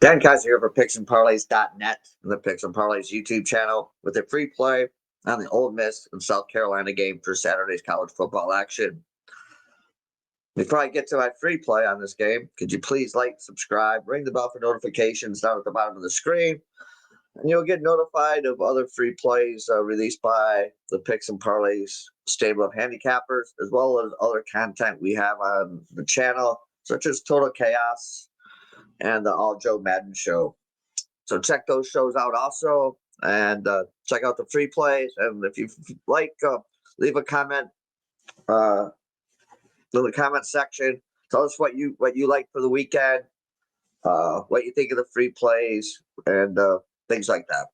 Dan Kaiser here for PicksandParlays.net and the Picks and Parlays YouTube channel with a free play on the Ole Miss and South Carolina game for Saturday's college football action. Before I get to my free play on this game, could you please like, subscribe, ring the bell for notifications down at the bottom of the screen, and you'll get notified of other free plays released by the Picks and Parlays stable of handicappers, as well as other content we have on the channel, such as Total Chaos and the All Joe Madden Show. So check those shows out also, and check out the free plays. And if you like, leave a comment in the comment section. Tell us what you like for the weekend, what you think of the free plays, and things like that.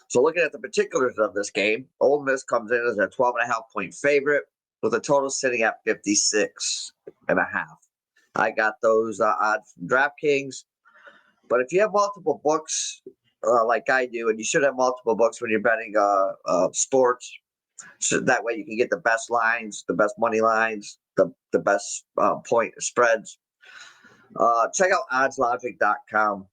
So looking at the particulars of this game, Ole Miss comes in as a 12.5-point favorite with a total sitting at 56.5. I got those odds from DraftKings. But if you have multiple books like I do, and you should have multiple books when you're betting sports, so that way you can get the best lines, the best money lines, the best point spreads. Check out oddslogic.com.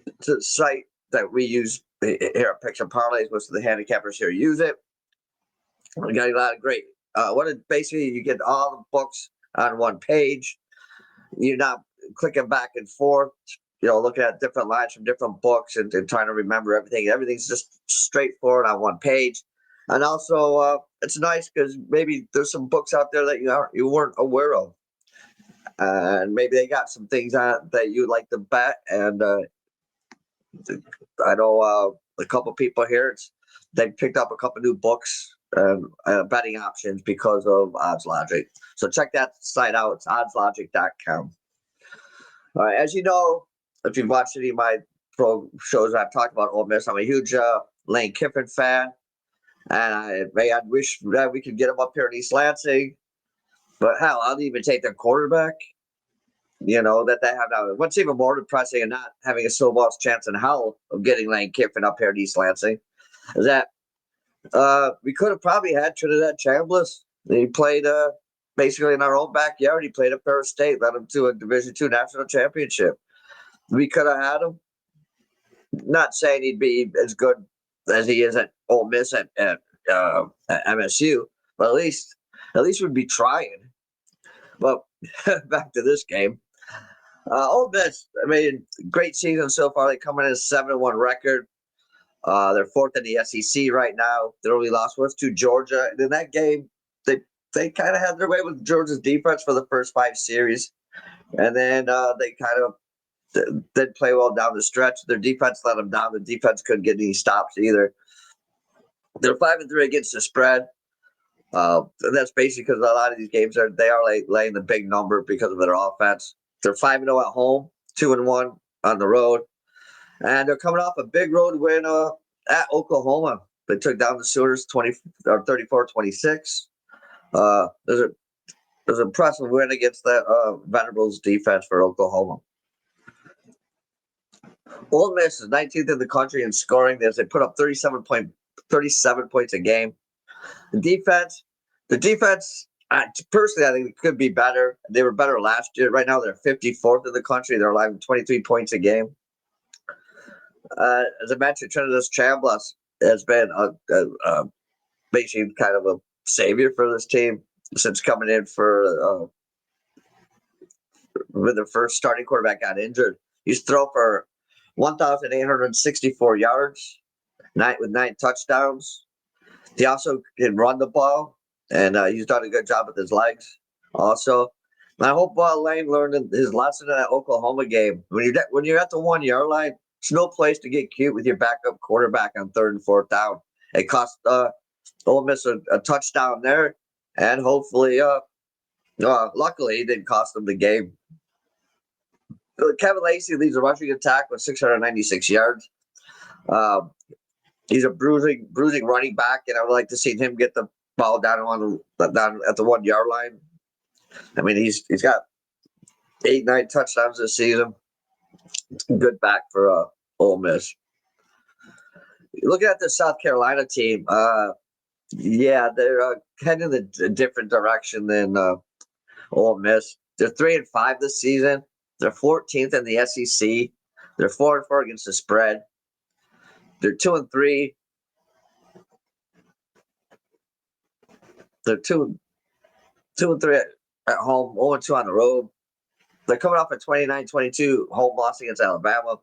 It's a site that we use here at Picks and Parlays. Most of the handicappers here use it. We got a lot of great. Basically, you get all the books on one page. You're not clicking back and forth, looking at different lines from different books and trying to remember everything. Everything's just straightforward on one page. And also, it's nice because maybe there's some books out there that you weren't aware of. And maybe they got some things on that you'd like to bet. And I know a couple people here, they picked up a couple new books and betting options because of Odds Logic. So check that site out. It's oddslogic.com. All right, as you know, if you've watched any of my pro shows, I've talked about Ole Miss. I'm a huge Lane Kiffin fan, and I wish that we could get him up here in East Lansing. But hell, I'll even take their quarterback. That they have now. What's even more depressing and not having a snowball's chance in hell of getting Lane Kiffin up here in East Lansing is that we could have probably had Trinidad Chambliss. He played basically in our own backyard. He played at Ferris State, led him to a Division II national championship. We could have had him. Not saying he'd be as good as he is at Ole Miss at MSU, but at least we'd be trying. But back to this game. Ole Miss, great season so far. They come in as a 7-1 record. They're fourth in the SEC right now. Their only loss was to Georgia. And in that game, they kind of had their way with Georgia's defense for the first 5 series. And then they kind of didn't play well down the stretch. Their defense let them down. The defense couldn't get any stops either. They're 5-3 against the spread. And that's basically because a lot of these games they are laying the big number because of their offense. They're 5-0 at home, 2-1 on the road. And they're coming off a big road win at Oklahoma. They took down the Sooners 34-26. There's an impressive win against that Venables defense for Oklahoma. Ole Miss is 19th in the country in scoring. They put up 37 points a game. The defense. Personally, I think it could be better. They were better last year. Right now, they're 54th in the country. They're allowing 23 points a game. As I mentioned, Trinidad Chambliss has been basically kind of a savior for this team since coming in for when the first starting quarterback got injured. He's thrown for 1,864 yards, with 9 touchdowns. He also can run the ball, and he's done a good job with his legs. Also, and I hope Lane learned his lesson in that Oklahoma game. When you're at the 1-yard line, it's no place to get cute with your backup quarterback on 3rd and 4th down. It cost Ole Miss a touchdown there, and hopefully, luckily, it didn't cost them the game. Kevin Lacey leads a rushing attack with 696 yards. He's a bruising running back, and I would like to see him get the ball down at the 1-yard line. He's got 8-9 touchdowns this season. Good back for Ole Miss. Looking at the South Carolina team, they're heading in a different direction than Ole Miss. They're 3-5 this season. They're 14th in the SEC. They're 4-4 against the spread. They're 2-3. They're 2-3 at home, 0-2 on the road. They're coming off a 29-22 home loss against Alabama.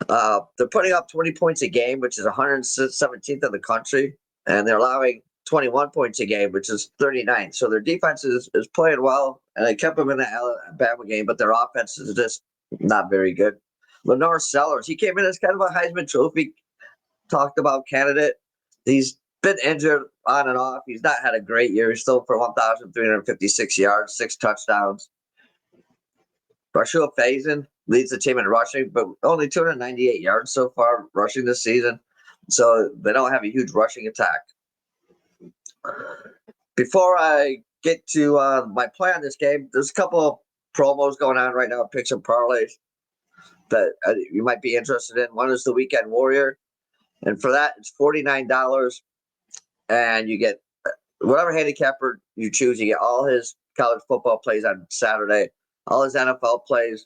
They're putting up 20 points a game, which is 117th in the country, and they're allowing 21 points a game, which is 39th. So their defense is playing well, and they kept them in the Alabama game, but their offense is just not very good. Lenore Sellers, he came in as kind of a Heisman Trophy talked about candidate. He's been injured on and off. He's not had a great year. He's still for 1,356 yards, 6 touchdowns. Rashua Faison leads the team in rushing, but only 298 yards so far rushing this season. So they don't have a huge rushing attack. Before I get to my play on this game, there's a couple of promos going on right now, picks and parlays that you might be interested in. One is the Weekend Warrior, and for that, it's $49, and you get whatever handicapper you choose. You get all his college football plays on Saturday, all his NFL plays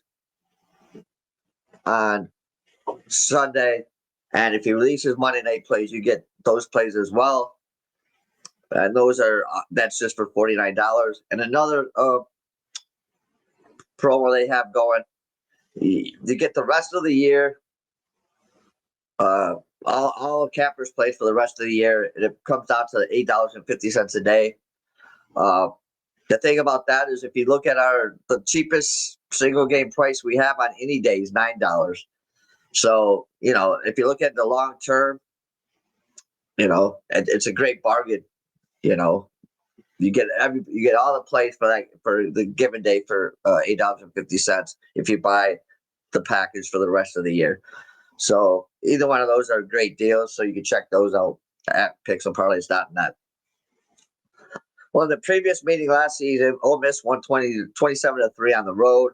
on Sunday, and if he releases Monday night plays, you get those plays as well. And that's just for $49. And another promo they have going, you get the rest of the year, all cappers plays for the rest of the year, and it comes down to $8.50 a day. The thing about that is, if you look at the cheapest single game price we have on any day is $9. So, if you look at the long term, it's a great bargain. You get all the plays for the given day for $8.50 if you buy the package for the rest of the year. So either one of those are great deals. So you can check those out at pixelparlays.net. Well, in the previous meeting last season, Ole Miss won 27-3 on the road.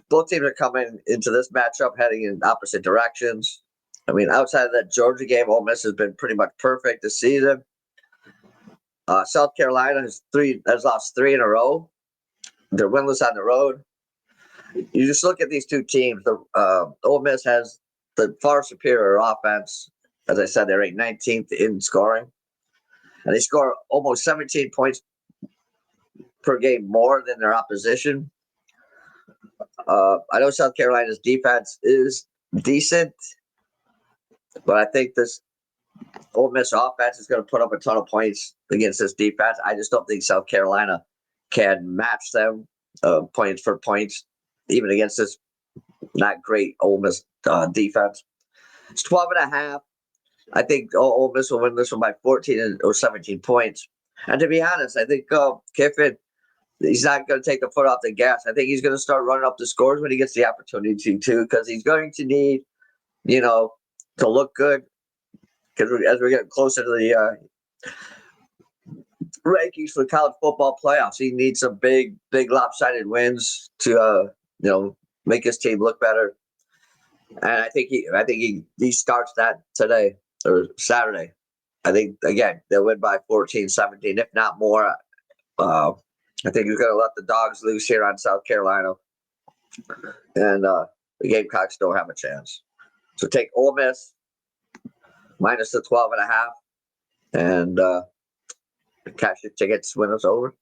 Both teams are coming into this matchup heading in opposite directions. I mean, outside of that Georgia game, Ole Miss has been pretty much perfect this season. South Carolina has lost 3 in a row. They're winless on the road. You just look at these two teams. Ole Miss has the far superior offense. As I said, they're ranked 19th in scoring. And they score almost 17 points per game more than their opposition. I know South Carolina's defense is decent, but I think this Ole Miss offense is going to put up a ton of points against this defense. I just don't think South Carolina can match them points for points, even against this not great Ole Miss defense. It's 12.5. I think Ole Miss will win this one by 14 or 17 points. And to be honest, I think Kiffin, he's not going to take the foot off the gas. I think he's going to start running up the scores when he gets the opportunity to, because he's going to need, to look good. Because as we're getting closer to the rankings for the college football playoffs, he needs some big lopsided wins to make his team look better. And I think he starts that today or Saturday. I think again they'll win by 14, 17, if not more. I think he's going to let the dogs loose here on South Carolina, and the Gamecocks don't have a chance. So take Ole Miss minus the 12.5, and cash your tickets when it's over.